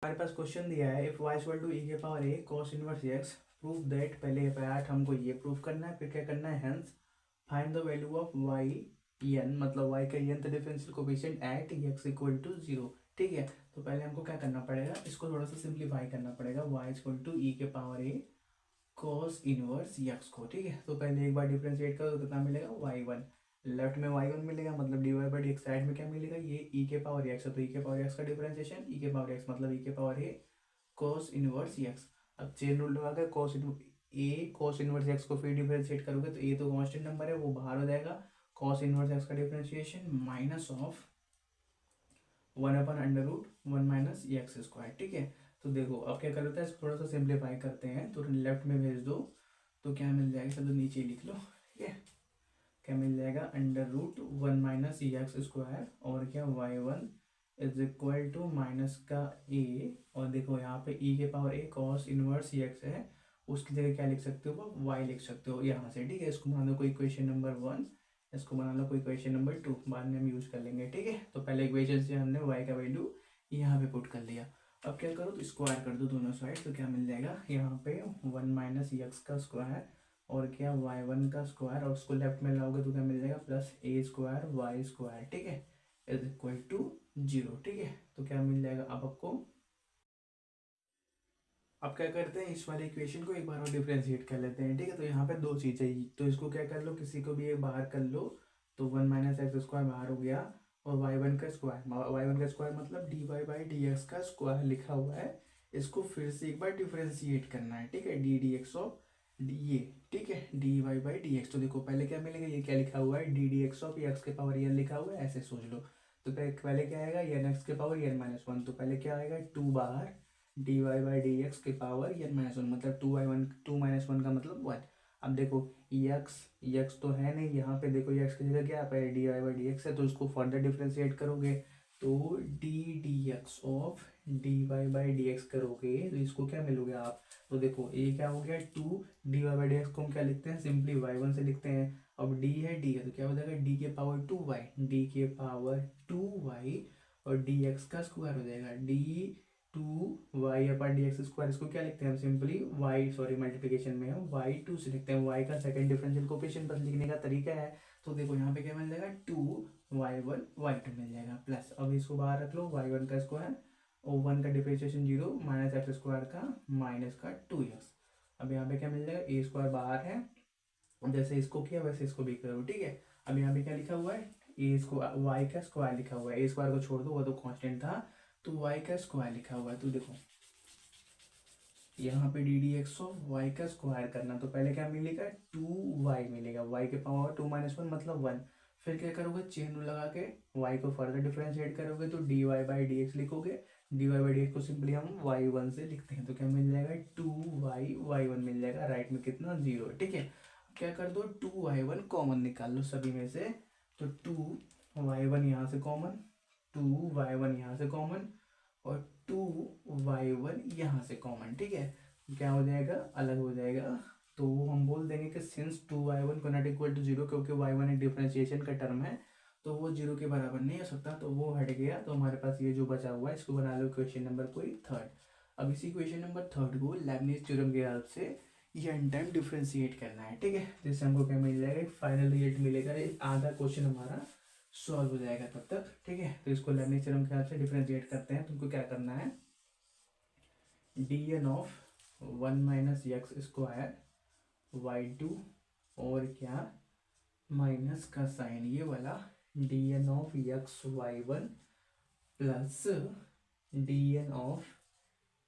हमारे पास क्वेश्चन दिया है if y equal to e के power A cos inverse x prove that. पहले पार्ट हमको ये प्रूव करना है, फिर क्या करना है, hence find the value of y n, मतलब वाई का n differential coefficient at x equal to zero. ठीक है, तो पहले हमको क्या करना पड़ेगा, इसको थोड़ा सा सिंप्लीफाई करना पड़ेगा। वाई इक्वल टू ई के पावर ए कॉस इनवर्स एक्स को। ठीक है, तो पहले एक बार डिफ्रेंशिएट करो तो कितना मिलेगा, वाई वन। लेफ्ट में वाई वन मिलेगा, मतलब D Y by D x. Side में क्या मिलेगा, ये ई के पावर एक्स है, तो ई के पावर एक्स का डिफरेंशिएशन ई के पावर एक्स, मतलब ई के पावर ए कॉस इनवर्स एक्स। अब चेन रूल लगा कर कॉस इनवर्स एक्स को फिर डिफरेंशिएट करोगे तो ए तो कांस्टेंट नंबर है, वो बाहर हो जाएगा। कॉस इनवर्स एक्स का differentiation minus of 1/√1 minus x square. ठीक है, तो देखो अब क्या कर लेते हैं, इसको थोड़ा सा सिंप्लीफाई करते हैं, तो लेफ्ट में भेज दो तो क्या मिल जाएगा, सब नीचे लिख लो। ठीक है, क्या मिल जाएगा, √1 माइनस एक्स स्क्वायर और क्या y one is equal to minus का ए, और देखो यहाँ पे ई के पावर ए कॉस इनवर्स एक्स है, उसकी जगह क्या लिख सकते हो, वाई लिख सकते हो यहाँ से। ठीक है, इसको मान लो कोई इक्वेशन नंबर वन, इसको बना लो कोई इक्वेशन नंबर टू, बाद में हम यूज कर लेंगे। ठीक है, तो पहले इक्वेशन से हमने वाई का वैल्यू यहाँ पे पुट कर लिया। अब क्या करो, तो स्क्वायर कर दो दोनों साइड, तो क्या मिल जाएगा यहाँ पे 1 माइनस एक्स का स्क्वायर और क्या वाई वन का स्क्वायर, और उसको लेफ्ट में लाओगे तो क्या मिल जाएगा, plus a square Y square. ठीक है, इज इक्वल टू जीरो। ठीक है, तो क्या मिल जाएगा अब आपको। अब क्या करते हैं, इस वाले इक्वेशन को एक बार और डिफरेंशिएट कर लेते हैं। ठीक है, तो यहाँ पे दो चीज़ चाहिए, तो इसको क्या कर लो, किसी को भी एक बाहर कर लो, तो 1 माइनस एक्स स्क्वायर बाहर हो गया, और वाई वन का स्क्वायर, वाई वन का स्क्वायर मतलब D Y by D x का स्क्वायर लिखा हुआ है, इसको फिर से एक बार डिफरेंशिएट करना है। ठीक है, d d x of d ये, ठीक है, d Y by D x. तो देखो पहले क्या मिलेगा, ये क्या लिखा हुआ है, d d x of x के पावर एन लिखा हुआ है, ऐसे सोच लो। तो पहले क्या आएगा, एन एक्स के पावर एन माइनस वन, तो पहले क्या आएगा, टू बाहर d Y by D x के पावर एन माइनस वन, मतलब two Y one, two minus one का मतलब वन। अब देखो यक्स यक्स तो है नहीं यहाँ पे, देखो यक्स की जगह क्या पे d Y by D x है, तो इसको फर्दर डिफ्रेंशिएट करोगे तो d d x of d Y by D x करोगे तो इसको क्या मिलोगे आप, तो देखो ये क्या हो गया, two d Y by D x को हम क्या लिखते हैं, सिंपली वाई वन से लिखते हैं। अब डी है तो क्या हो जाएगा, डी के पावर टू वाई, डी के पावर टू वाई, और डी एक्स का स्क्वायर हो जाएगा d two y upon d x square. इसको क्या लिखते हैं हम, सिंपली वाई, सॉरी मल्टीप्लिकेशन में हम वाई टू से लिखते हैं, वाई का सेकंड डिफरेंशियल कोफिशिएंट बस लिखने का तरीका है। तो देखो यहाँ पे क्या मिल जाएगा, two Y one Y two मिल जाएगा, प्लस अब इसको बाहर रख लो, वाई वन का स्क्वायर और वन का differentiation zero, minus x square का माइनस का टू एक्स। अब यहाँ पे क्या मिल जाएगा, ए स्क्वायर बाहर है, जैसे इसको किया वैसे इसको भी करो। ठीक है, अब यहाँ पे क्या लिखा हुआ है, ए स्क्वायर वाई का स्क्वायर लिखा हुआ है, ए स्क्वायर को छोड़ दो वो तो कांस्टेंट था, तो वाई का स्क्वायर लिखा हुआ है। तो देखो यहाँ पे d d x of y का स्क्वायर करना, तो पहले क्या मिलेगा, टू वाई मिलेगा, वाई के पावर टू माइनस वन मतलब वन। फिर क्या करोगे, चेन रूल लगा के वाई को फर्दर डिफरेंशिएट करोगे तो D Y by D X लिखोगे, D Y by D x को सिंपली हम वाई वन से लिखते हैं, तो क्या मिल जाएगा, टू वाई वाई वन मिल जाएगा, राइट में कितना, जीरो। ठीक है, क्या कर दो, टू वाई वन कॉमन निकाल लो सभी में से, तो टू वाई वन यहाँ से कॉमन, टू वाई वन यहाँ से कॉमन, और टू वाई वन यहाँ से कॉमन। ठीक है, क्या हो जाएगा, अलग हो जाएगा, तो हम बोल देंगे कि सिंस टू वाई वन को नॉट इक्वल टू जीरो, क्योंकि वाई वन एक डिफरेंशिएशन का टर्म है तो वो जीरो के बराबर नहीं हो सकता, तो वो हट गया। तो हमारे पास ये जो बचा हुआ है इसको बना लो क्वेश्चन नंबर कोई थर्ड। अब इसी क्वेश्चन नंबर थर्ड को लेबनिज थ्योरम के हेल्प से ये एन टाइम डिफ्रेंशिएट करना है। ठीक है, जिससे हमको क्या मिल जाएगा, फाइनल रिजल्ट मिलेगा, आधा क्वेश्चन हमारा सॉल्व हो जाएगा तब तक। ठीक है, तो इसको लेबनिज थ्योरम के हेल्प से डिफरेंशिएट करते हैं। तुमको क्या करना है, d n of one minus x square y two, और क्या माइनस का साइन ये वाला, d n of x y one plus d n of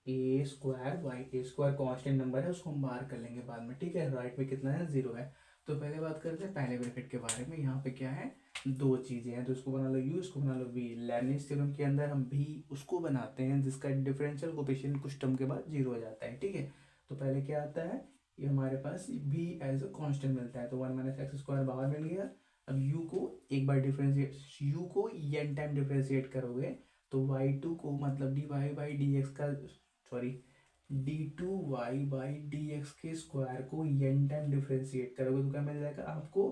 a square y, a square constant number है उसको हम बाहर कर लेंगे बाद में। ठीक है, राइट में कितना है, जीरो है। तो पहले बात करते हैं पहले ब्रैकेट के बारे में, यहाँ पे क्या है, दो चीज़ें हैं, तो इसको बना लो यू, इसको बना लो वी। लेबनिज थ्योरम के अंदर हम भी उसको बनाते हैं जिसका डिफरेंशियल कोफिशिएंट कुछ टर्म के बाद जीरो हो जाता है। ठीक है, तो पहले क्या आता है, ये हमारे पास भी एज अ कांस्टेंट मिलता है, तो वन माइनस एक्स स्क्वायर बाहर मिल गया। अब यू को एक बार डिफरेंशिएट, यू को एन टाइम डिफरेंशिएट करोगे तो वाई टू को मतलब D Y by D x का, sorry D two Y by D x के स्क्वायर को एन टाइम डिफरेंशिएट करोगे तो क्या मिल जाएगा आपको,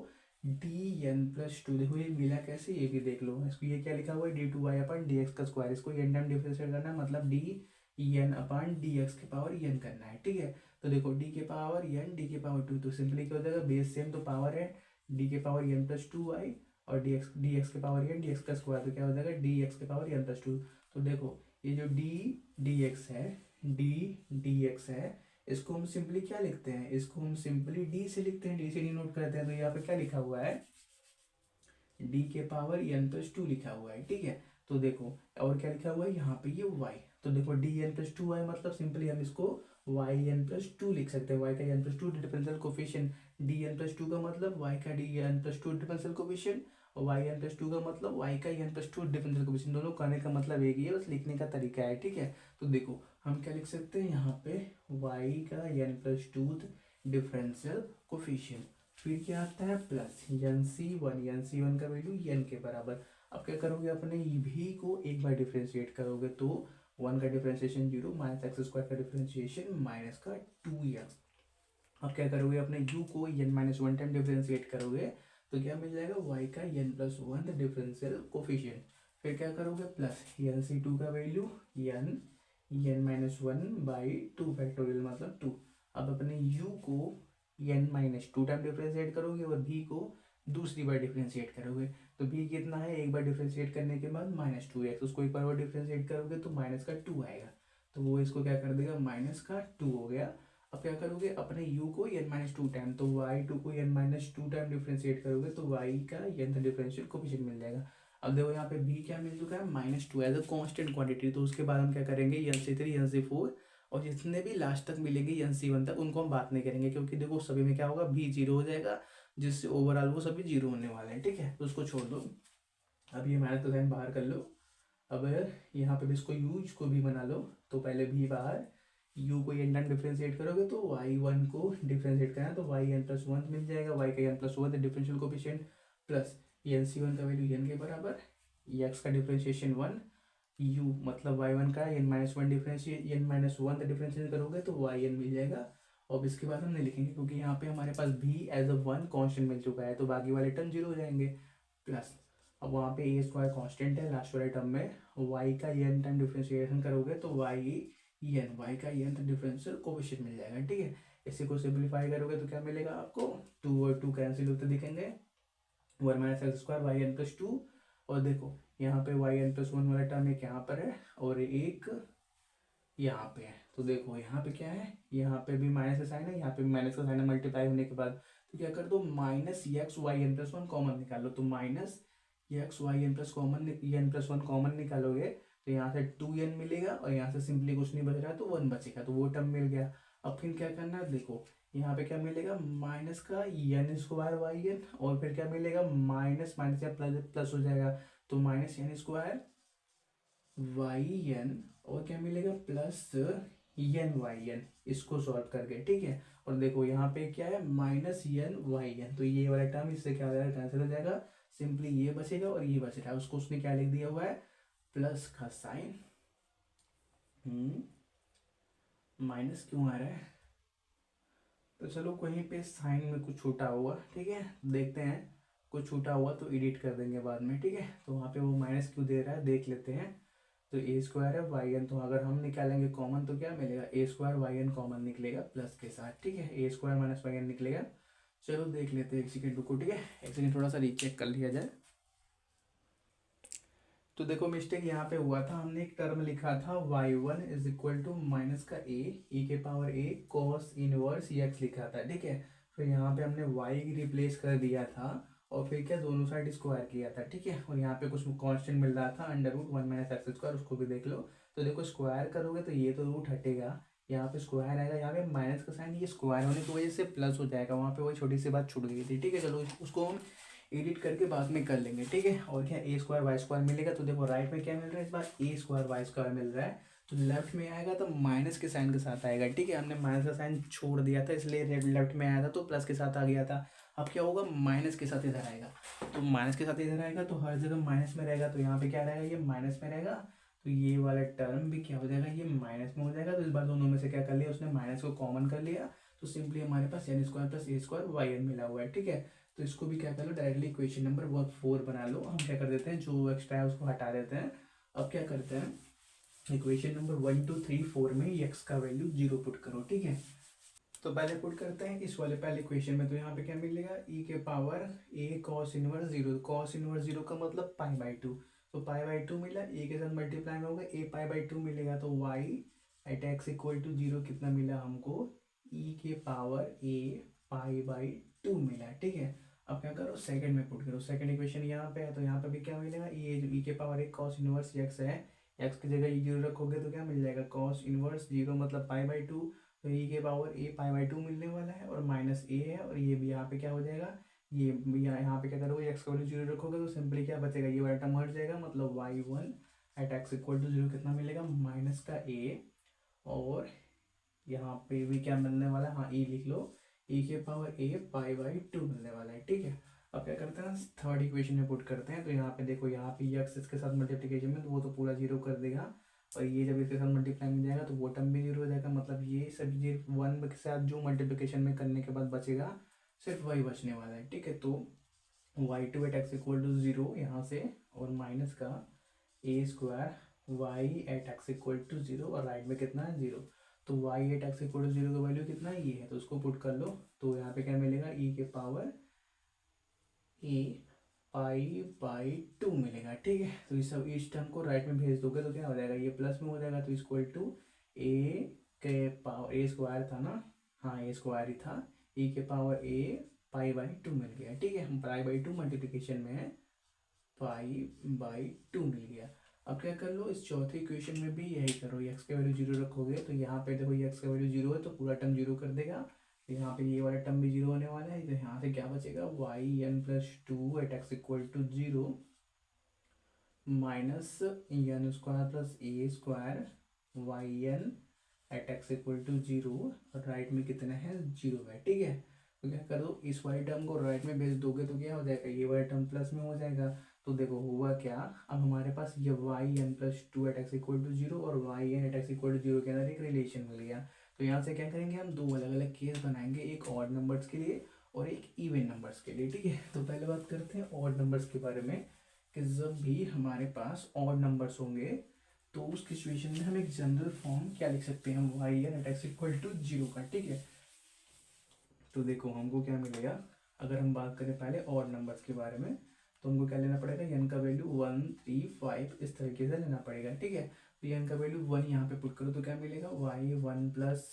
डी एन प्लस टू। देखो ये मिला कैसे, ये भी देख लो, इसको ये क्या लिखा हुआ है, d two y upon d x का स्क्वायर, इसको एन टाइम डिफरेंशिएट करना है मतलब d n upon d x के पावर एन करना है, ठीक है। तो देखो डी के पावर एन डी के पावर टू, तो सिंपली क्या हो जाएगा, बेस सेम तो पावर है, डी के power n plus two i और डी एक्स के पावर एन डी एक्स का स्क्वायर, तो क्या हो जाएगा डी एक्स के पावर एन प्लस टू। तो देखो ये जो डी एक्स है, डी एक्स है, इसको हम सिंपली क्या लिखते हैं, इसको हम सिंपली डी से लिखते हैं, डी से डिनोट करते हैं। तो यहाँ पे क्या लिखा हुआ है, डी के पावर एन प्लस टू लिखा हुआ है, ठीक है। तो देखो और क्या लिखा हुआ है यहाँ पे, ये वाई, तो देखो d n plus two y मतलब सिंपली हम इसको वाई एन प्लस टू लिख सकते हैं, वाई का n plus two differential coefficient, d n plus two का मतलब वाई का d n plus two differential coefficient, और वाई एन प्लस टू का मतलब वाई का n plus two differential coefficient, दोनों करने का मतलब एक ही है, बस लिखने का तरीका है, ठीक है। तो देखो हम क्या लिख सकते हैं यहाँ पे, वाई का n plus two differential coefficient, फिर क्या आता है प्लस एन सी वन का वैल्यू एन के बराबर। अब क्या करोगे, अपने भी को एक बार डिफ्रेंशिएट करोगे तो वन का differentiation zero, minus x square का डिफ्रेंशिएशन माइनस का टू एक्स। अब क्या करोगे, अपने यू को n minus one time differentiate करोगे तो क्या मिल जाएगा, वाई का n plus one differential coefficient. फिर क्या करोगे, प्लस एन सी टू का value n minus one by two factorial मतलब टू। अब अपने u को n minus two time differentiate करोगे और v को दूसरी बार डिफ्रेंशिएट करोगे, तो v कितना है, एक बार डिफ्रेंशिएट करने के बाद माइनस टू एक्स, उसको एक बार और डिफ्रेंशिएट करोगे तो माइनस का टू आएगा, तो वो इसको क्या कर देगा, माइनस का टू हो गया। अब क्या करोगे, अपने u को एन माइनस टू टाइम, तो वाई टू को n minus two time differentiate करोगे तो y का एन डिफरेंशियल कोफिशिएंट मिल जाएगा। अब देखो यहाँ पे b क्या मिल चुका है, minus two as a constant quantity, तो उसके बाद हम क्या करेंगे, n c three n c four और जितने भी लास्ट तक मिलेंगे एन सी वन तक उनको हम बात नहीं करेंगे, क्योंकि देखो सभी में क्या होगा, भी जीरो हो जाएगा, जिससे ओवरऑल वो सभी जीरो होने वाले हैं, ठीक है। तो उसको छोड़ दो, अब ये माइनस का साइन बाहर कर लो। अब यहाँ पे भी इसको यूज को भी बना लो, तो पहले भी बाहर, u को एन टाइम डिफ्रेंशिएट करोगे तो वाई वन को डिफ्रेंशिएट करना, तो वाई एन प्लस वन मिल जाएगा, वाई का n plus one differential coefficient plus n c one का वैल्यू एन के बराबर, एक्स का डिफ्रेंशिएशन वन, u मतलब वाई वन का n minus one differentiate n minus one differentiate करोगे तो वाई एन मिल जाएगा। और इसके बाद हम नहीं लिखेंगे क्योंकि यहाँ पे हमारे पास भी एज अ वन कॉन्स्टेंट मिल चुका है, तो बाकी वाले टर्म जीरो हो जाएंगे। प्लस अब वहाँ पे ए स्क्वायर कॉन्स्टेंट है लास्ट वाले टर्म में, वाई का एन टाइम डिफ्रेंशिएशन करोगे तो वाई का एन डिफरेंशियल कोफिशिएंट मिल जाएगा, ठीक है। इसी को सिंप्लीफाई करोगे तो क्या मिलेगा आपको, टू और टू कैंसिल होते दिखेंगे, one minus x square y N plus two, और देखो यहाँ पे वाई एन प्लस वन वाला टर्म एक यहाँ पर है और एक यहाँ पे है, तो देखो यहाँ पे क्या है, यहाँ पे भी माइनस का साइन है, यहाँ पे भी माइनस का साइन है, मल्टीप्लाई होने के बाद तो क्या कर दो, minus x y N plus one common निकालो, तो minus x y N plus one common निकालोगे तो यहाँ से टू एन मिलेगा और यहाँ से सिंपली कुछ नहीं बच रहा है तो वन बचेगा, तो वो टर्म मिल गया। अब फिर क्या करना है, देखो यहाँ पे क्या मिलेगा, माइनस का एन स्क्वायर वाई एन, और फिर क्या मिलेगा, माइनस माइनस या प्लस प्लस हो जाएगा, तो minus n square y n, और क्या मिलेगा, प्लस एन वाई एन, इसको सॉल्व करके, ठीक है। और देखो यहाँ पे क्या है, माइनस एन वाई एन, तो ये वाला टर्म इससे क्या हो जाएगा, कैंसिल हो जाएगा, सिंपली ये बचेगा और ये बच रहा है, उसको उसने क्या लिख दिया हुआ है, प्लस का साइन, माइनस क्यों आ रहा है, तो चलो कहीं पे साइन में कुछ छूटा हुआ, ठीक है, देखते हैं, कुछ छूटा हुआ तो एडिट कर देंगे बाद में, ठीक है। तो वहाँ पे वो माइनस क्यों दे रहा है देख लेते हैं, तो ए स्क्वायर है वाई एन, तो अगर हम निकालेंगे कॉमन तो क्या मिलेगा, ए स्क्वायर वाई एन कॉमन निकलेगा प्लस के साथ, ठीक है, ए स्क्वायर माइनस वाई एन निकलेगा। चलो देख लेते हैं, एक सेकेंड रुको, ठीक है, एक सेकेंड थोड़ा सा रीचेक कर लिया जाए। तो देखो मिस्टेक यहाँ पे हुआ था, हमने एक टर्म लिखा था y one is equal to minus का ए के पावर ए कॉस इनवर्स एक्स लिखा था, ठीक है। फिर यहाँ पे हमने वाई रिप्लेस कर दिया था और फिर क्या दोनों साइड स्क्वायर किया था, ठीक है, और यहाँ पे कुछ कांस्टेंट मिल रहा था under root one minus x square, उसको भी देख लो। तो देखो स्क्वायर करोगे तो ये तो रूट हटेगा, यहाँ पे स्क्वायर आएगा, यहाँ पे माइनस का साइन, ये स्क्वायर होने की वजह से प्लस हो जाएगा, वहाँ पे वही छोटी सी बात छूट गई थी, ठीक है। चलो उसको हम एडिट करके बाद में कर लेंगे, ठीक है। और क्या ए स्क्वायर वाई स्क्वायर मिलेगा, तो देखो राइट में क्या मिल रहा है, इस बार ए स्क्वायर वाई स्क्वायर मिल रहा है, तो लेफ्ट में आएगा तो माइनस के साइन के साथ आएगा, ठीक है। हमने माइनस का साइन छोड़ दिया था इसलिए लेफ्ट में आया था तो प्लस के साथ आ गया था। अब क्या होगा, माइनस के साथ इधर आएगा, तो माइनस के साथ इधर आएगा तो हर जगह माइनस में रहेगा, तो यहाँ पे क्या रहेगा, ये माइनस में रहेगा, तो ये वाला टर्म भी क्या हो जाएगा, ये माइनस में हो जाएगा। तो इस बार दोनों में से क्या कर लिया उसने, माइनस को कॉमन कर लिया, तो सिंपली हमारे पास N square plus a square y N मिला हुआ है, ठीक है। तो इसको भी क्या कर लो, directly equation number work four बना लो। हम क्या कर देते हैं, जो एक्स्ट्रा है उसको हटा देते हैं। अब क्या करते हैं, इक्वेशन नंबर 1 2 3 4 में एक्स का वैल्यू 0 पुट करो, ठीक है। तो पहले पुट करते हैं इस वाले पहले इक्वेशन में। तो यहाँ पे क्या मिलेगा, ई के पावर ए cos inverse zero. Cos inverse zero का मतलब पाई बाई टू। तो पाई बाई टू मिला, ए के साथ मल्टीप्लाई में होगा, ए पाई बाई टू मिलेगा। तो Y at x equal to zero कितना मिला हमको, ई के power A pi by two मिला, ठीक है। अब क्या करो, सेकंड में पुट करो। सेकंड इक्वेशन यहाँ पे है, तो यहाँ पे भी क्या मिलेगा, ये जो ई के पावर एक कॉस इनवर्स एक्स है, एक्स की जगह जीरो रखोगे तो क्या मिल जाएगा, कॉस इनवर्स जीरो मतलब पाई बाई टू। तो ई के power A pi by to मिलने वाला है, और माइनस ए है, और ये भी यहाँ पे क्या हो जाएगा, ये यहाँ पे क्या करोगे, एक्स का वैल्यू जीरो रखोगे तो सिंपली क्या बचेगा, ये वाला टर्म हट जाएगा। मतलब y one at x equal to zero कितना मिलेगा, माइनस का ए, और यहाँ पे भी क्या मिलने वाला है, हाँ ई लिख लो, ई के power A pi by to मिलने वाला है, ठीक है। अब क्या करते हैं, थर्ड इक्वेशन में पुट करते हैं। तो यहाँ पे देखो, यहाँ पे एक्स इसके साथ मल्टीप्लिकेशन में, तो वो तो पूरा जीरो कर देगा, और ये जब इसके साथ मल्टीप्लाई में जाएगा तो वो टर्म भी जीरो हो जाएगा। मतलब ये सब जीरो वन के साथ जो मल्टीप्लिकेशन में करने के बाद बचेगा, सिर्फ वही बचने वाला है, ठीक है। तो Y two at x equal to zero यहाँ से, और माइनस का A square Y at x equal to zero, और राइट में कितना है, जीरो। तो Y at x equal to zero का वैल्यू कितना है, ये है, तो उसको पुट कर लो। तो यहाँ पे क्या मिलेगा, ई के power A pi by two मिलेगा, ठीक है। तो इस सब इस टर्म को राइट में भेज दोगे तो क्या हो जाएगा, ये प्लस में हो जाएगा, तो इक्वल टू ए के पावर ए स्क्वायर था ना, हाँ ए स्क्वायर ही था, ई के power A pi by two मिल गया, ठीक है। पाई बाई टू मल्टीप्लिकेशन में है, पाई बाई टू मिल गया। अब क्या कर लो, इस चौथे इक्वेशन में भी यही करो, एक्स का वैल्यू जीरो रखोगे तो यहाँ पे देखो ये एक्स का वैल्यू जीरो है, तो पूरा टर्म जीरो कर देगा। तो यहाँ पे ये वाला टर्म भी जीरो होने वाला है, तो यहाँ से क्या बचेगा, y N plus two at x equal to zero, minus n square plus a square y N at x equal to zero, और राइट में कितना है, जीरो है, ठीक है। तो क्या करो, इस वाले टर्म को राइट में भेज दोगे तो क्या हो जाएगा, ये वाला टर्म प्लस में हो जाएगा। तो देखो हुआ क्या, अब हमारे पास ये Y N plus two at x equal to zero और Y N at x equal to zero के अंदर एक रिलेशन मिल गया। तो यहाँ से क्या करेंगे, हम दो अलग अलग केस बनाएंगे, एक ऑड नंबर्स के लिए और एक इवन नंबर्स के लिए, ठीक है। तो पहले बात करते हैं ऑड नंबर्स के बारे में, कि जब भी हमारे पास ऑड नंबर्स होंगे तो उस सिचुएशन में हम एक जनरल फॉर्म क्या लिख सकते हैं, y N at x equal to zero का, ठीक है। तो देखो हमको क्या मिलेगा, अगर हम बात करें पहले और नंबर्स के बारे में, तो हमको क्या लेना पड़ेगा, एन का वैल्यू 1 3 5 इस तरीके से लेना पड़ेगा, ठीक है। तो एन का वैल्यू 1 यहाँ पे पुट करो तो क्या मिलेगा, y one plus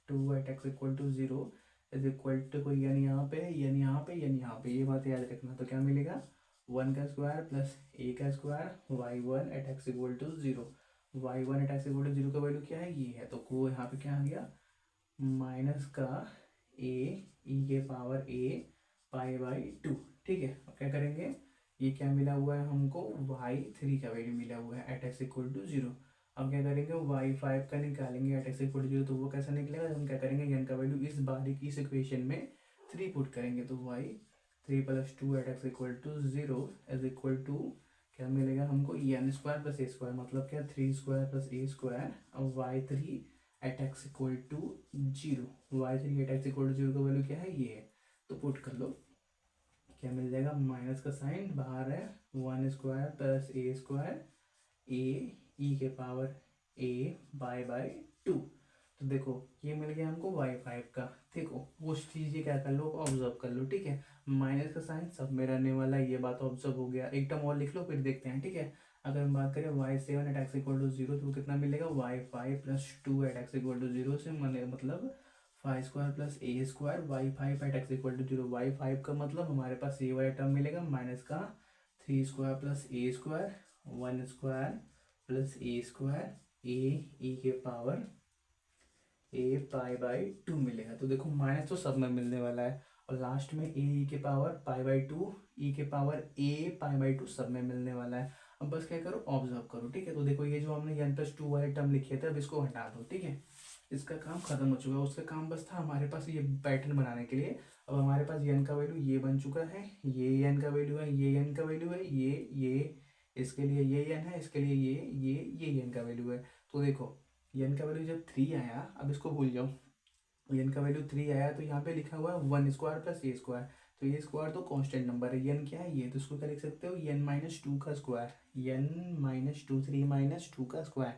two at x equal to zero is equal to, कोई एन यहाँ पे, एन यहाँ पे, एन यहाँ पे, ये बात याद रखना। तो क्या मिलेगा, 1 का स्क्वायर प्लस ए का square y one at x equal to zero. Y one at x equal to zero का वैल्यू क्या है, ये है, तो वो यहाँ पे क्या आ गया, माइनस का ए ई के power A pi by to, ठीक है। अब क्या करेंगे, ये क्या मिला हुआ है हमको, वाई थ्री का वैल्यू मिला हुआ है at x equal to zero. अब क्या करेंगे, वाई फाइव का निकालेंगे at x equal to zero, तो वो कैसा निकलेगा, हम क्या करेंगे, एन का वैल्यू इस बारीक इस इक्वेशन में थ्री पुट करेंगे। तो y three plus two at x equal to zero is equal to क्या मिलेगा हमको, n square plus a square, मतलब क्या, three square plus a square, और y three at x equal to zero. Y three at x equal to zero का value क्या है, ये है। तो पुट कर लो, क्या मिल जाएगा, माइनस का साइन बाहर है, one square plus a square ए ई के पावर ए बाई टू। तो देखो ये मिल गया हमको वाई फाइव का। देखो वो चीज़ क्या कर लो, ऑब्जर्व कर लो, ठीक है। माइनस का साइन सब में रहने वाला है, ये बात ऑब्जर्व हो गया। एक टर्म और लिख लो फिर देखते हैं, ठीक है। अगर हम बात करें y seven at x equal to zero, तो कितना मिलेगा, y five plus two at x equal to zero से मतलब five square plus a square y five at x equal to zero. Y five का मतलब हमारे पास ये वाला टर्म मिलेगा, माइनस का three square plus a square one square plus a square ए ई के power A pi by two मिलेगा। तो देखो माइनस तो सब में मिलने वाला है, और लास्ट में ए ई के power pi by to e के power A pi by to सब में मिलने वाला है। अब बस क्या करो, ऑब्जर्व करो, ठीक है। तो देखो ये जो हमने एन प्लस टू वाले टर्म लिखे थे, अब इसको हटा दो, ठीक है। इसका काम खत्म हो चुका है, उसका काम बस था हमारे पास ये पैटर्न बनाने के लिए। अब हमारे पास एन का वैल्यू ये बन चुका है, ये एन का वैल्यू है, ये एन का वैल्यू है, ये इसके लिए ये एन है, इसके लिए ये एन का वैल्यू है। तो देखो एन का वैल्यू जब थ्री आया, अब इसको भूल जाओ, एन का वैल्यू थ्री आया तो यहाँ पे लिखा हुआ है one square plus a square. तो ये स्क्वायर तो कांस्टेंट नंबर है, एन क्या है ये, तो इसको क्या लिख सकते हो, एन माइनस टू का square, n minus two, three minus two का स्क्वायर,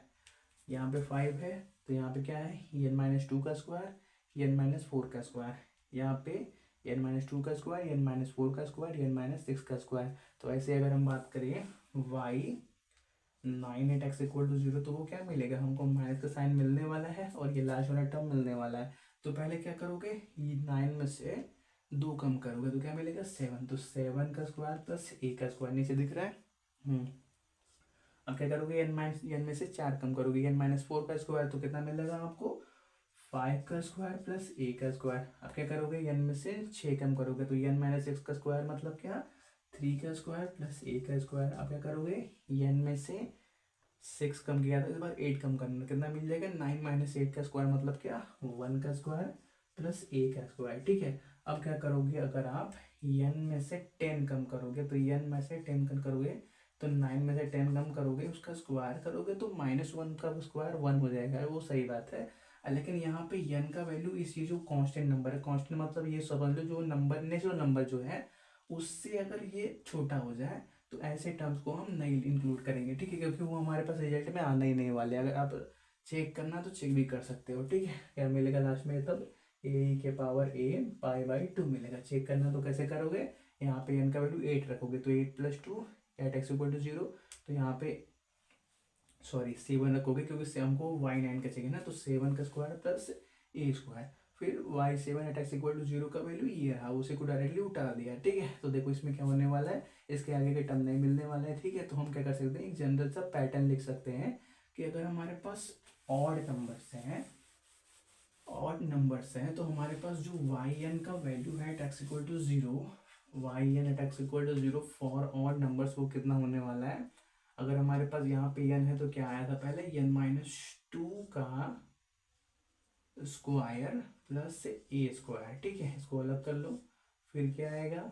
यहाँ पे 5 है तो यहाँ पे क्या है n-2 का स्क्वायर n-4 का स्क्वायर, यहाँ पे n-2 का स्क्वायर n-4 का स्क्वायर n-6 का स्क्वायर। तो ऐसे अगर हम बात करें y 9 = 0 तो वो क्या मिलेगा हमको, माइनस का साइन मिलने वाला है और ये लास्ट वाला टर्म मिलने वाला है। तो पहले क्या करोगे, ये 9 में से 2 कम करोगे तो क्या मिलेगा 7, तो 7 का स्क्वायर प्लस a का स्क्वायर नीचे दिख रहा है। अब क्या करोगे, n में से 4 कम करोगे, n-4 का स्क्वायर तो कितना मिलेगा आपको 5 का स्क्वायर प्लस a का स्क्वायर। अब क्या करोगे, n में से 6 कम करोगे तो n-6 का स्क्वायर मतलब क्या 3 का स्क्वायर प्लस a का स्क्वायर। अब क्या करोगे, n में से 6 कम किया था, इस बार 8 कम करना, कितना मिल जाएगा 9 - 8 का स्क्वायर मतलब क्या 1 का स्क्वायर प्लस a का स्क्वायर। ठीक है, अब क्या करोगे, अगर आप n में से 10 कम करोगे तो n में से 10 कम करोगे तो 9 में से 10 कम करोगे उसका स्क्वायर करोगे तो -1 का स्क्वायर 1 हो जाएगा, वो सही बात है। लेकिन यहाँ पे n का वैल्यू इस ये जो कांस्टेंट नंबर है, कांस्टेंट मतलब ये समझ लो जो नंबर नेचुरल नंबर जो है उससे अगर ये छोटा हो जाए तो ऐसे टर्म्स को हम नहीं इंक्लूड करेंगे। ठीक है, क्योंकि वो हमारे पास रिजल्ट में आना ही नहीं वाले। अगर आप चेक करना तो चेक भी कर सकते हो। ठीक है, क्या मिलेगा लास्ट में तब a⁴ मिलेगा। चेक करना तो कैसे करोगे, यहाँ पे n का वैल्यू 8 रखोगे तो 8 + 2 = 0, तो यहाँ पे 7 रखोगे क्योंकि से हमको y9 का चाहिए ना, तो 7 का स्क्वायर प्लस a स्क्वायर, फिर y7 = 0 का वैल्यू ये रहा, उसे को डायरेक्टली उतार दिया। ठीक है, तो देखो इसमें क्या होने वाला है, इसके आगे के टर्म नहीं मिलने वाला है। ठीक है, तो हम क्या कर सकते हैं, एक जनरल सा पैटर्न लिख सकते हैं कि अगर हमारे पास ऑड नंबर्स हैं तो हमारे पास जो yn का वैल्यू है = 0, yn = 0 फॉर ऑड नंबर्स वो कितना होने वाला है। अगर हमारे पास यहाँ पे n है तो क्या आया था पहले n-2 का स्क्वायर प्लस a स्क्वायर। ठीक है, इसको अलग कर लो, फिर क्या आएगा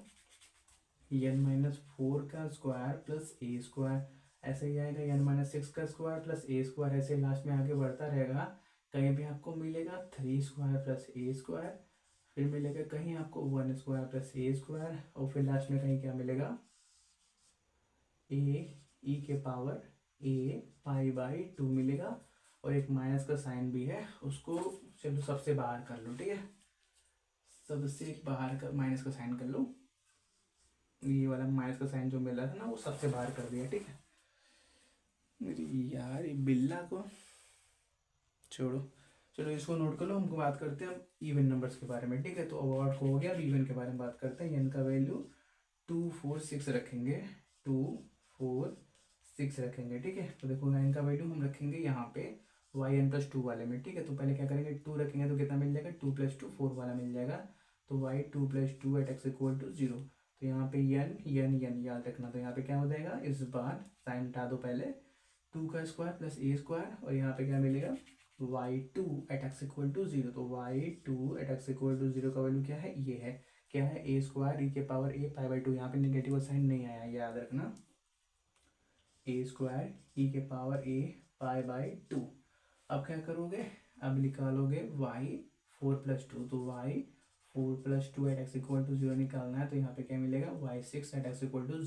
n-4 का स्क्वायर प्लस a स्क्वायर, ऐसे ही आएगा n-6 का स्क्वायर प्लस a स्क्वायर, ऐसे लास्ट में आगे बढ़ता रहेगा। कहीं भी आपको मिलेगा 3 स्क्वायर प्लस a स्क्वायर, फिर मिलेगा कहीं आपको 1 स्क्वायर प्लस a स्क्वायर, और फिर लास्ट में कहीं क्या मिलेगा a⁴ मिलेगा, और एक माइनस का साइन भी है, उसको चलो सबसे बाहर कर लो। ठीक है, सबसे बाहर का माइनस का साइन कर लो, ये वाला माइनस का साइन जो मिल रहा था ना वो सबसे बाहर कर दिया। ठीक है, मेरी यार ये बिल्ला को छोड़ो, चलो इसको नोट कर लो। हमको बात करते हैं अब इवन नंबर्स के बारे में। ठीक है, तो अवार्ड को हो गया, अब इवन के बारे में बात करते हैं। n का वैल्यू 2 4 6 रखेंगे, 2 4 6 रखेंगे। ठीक है, तो देखो n का वैल्यू हम रखेंगे यहाँ पे yn+2 वाले में। ठीक है, तो पहले क्या करेंगे, 2 रखेंगे तो कितना मिल जाएगा 2 + 2 4 वाला मिल जाएगा, तो y2 + 2 = 0। तो यहाँ पे n याद रखना, तो यहाँ पे क्या हो जाएगा, इस बार साइन हटा दो पहले, 2 का स्क्वायर प्लस a स्क्वायर, और यहाँ पे क्या मिलेगा y2 = 0, तो y2 = 0 का वैल्यू क्या है, ये है क्या है a² e⁴a यहाँ पे नेगेटिव साइन नहीं आया, याद रखना a² e⁴a²। अब क्या करोगे, अब निकालोगे y4 + 2, तो y4 + 2 = 0 निकालना है, तो यहाँ पे क्या मिलेगा y6 =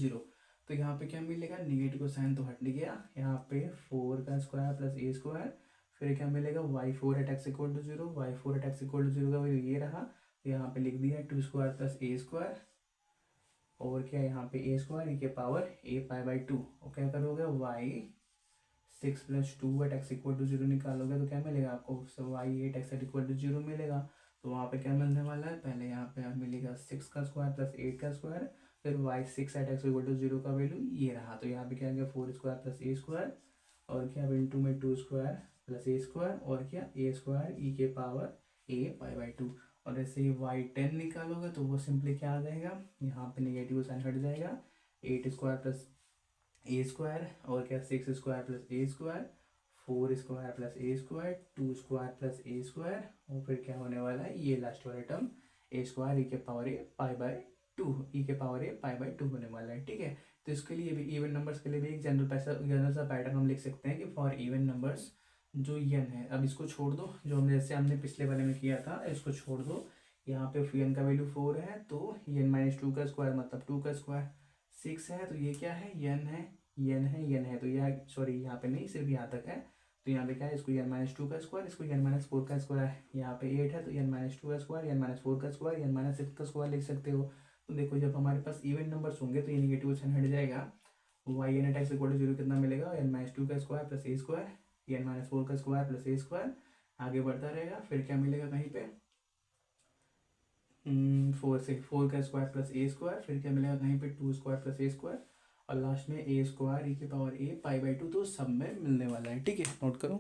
0। तो यहाँ पे क्या मिलेगा, नेगेटिव साइन तो हट गया, यहाँ पे 4 का स्क्वायर प्लस a स्क्वायर, फिर क्या मिलेगा y4 = 0, y4 = 0 का वैल्यू ये रहा, तो यहाँ पे लिख दिया 2 स्क्वायर प्लस a स्क्वायर, और क्या यहाँ पे a² e⁴a²। और क्या करोगे y6 + 2 = 0 निकालोगे तो क्या मिलेगा आपको, y8 = 0 मिलेगा। तो वहाँ पे क्या मिलने वाला है, पहले यहाँ पे मिलेगा 6 का स्क्वायर प्लस 8 का स्क्वायर, फिर y6 = 0 का वैल्यू ये रहा, तो यहाँ पे क्या आ गया 4 स्क्वायर प्लस a स्क्वायर, और क्या इंटू में 2 स्क्वायर प्लस a स्क्वायर, और क्या a² e⁴a²। और ऐसे ही y10 निकालोगे तो वो सिंपली क्या आ जाएगा, यहाँ पे नेगेटिव साइन हट जाएगा, 8 स्क्वायर प्लस a स्क्वायर, और क्या 6 square plus a square, 4 square plus a square, 2 square plus a square, और फिर क्या होने वाला है ये लास्ट वाला टर्म e⁴a²e⁴a² होने वाला है। ठीक है, तो इसके लिए भी इवन नंबर्स के लिए भी एक जनरल सा पैटर्न हम लिख सकते हैं कि फॉर इवन नंबर्स जो n है, अब इसको छोड़ दो, जो हमने जैसे हमने पिछले वाले में किया था इसको छोड़ दो, यहाँ पे n का वैल्यू 4 है तो n-2 का स्क्वायर मतलब 2 का स्क्वायर, 6 है तो ये क्या है n है, तो यह सॉरी यहाँ पे नहीं सिर्फ यहाँ तक है, तो यहाँ पे क्या है, इसको n माइनस टू का स्क्वायर, इसको n माइनस फोर का स्क्वायर है। यहाँ पे 8 है तो n माइनस टू का स्क्वायर, n माइनस फोर का स्क्वायर, n माइनस सिक्स का स्क्वायर लिख सकते हो। तो देखो जब हमारे पास इवन नंबर्स होंगे तो ये निगेटिव साइन हट जाएगा। Y n x equal to zero कितना मिलेगा, n माइनस टू का square plus a square, n minus four का स्क्वायर प्लस ए स्क्वायर, आगे बढ़ता रहेगा। फिर क्या मिलेगा कहीं पे, फोर का स्क्वायर प्लस ए स्क्वायर, फिर क्या मिलेगा कहीं पे two square plus a square, और लास्ट में ए स्क्वायर ई की power A pi by two. तो सब में मिलने वाला है, ठीक है, नोट करो।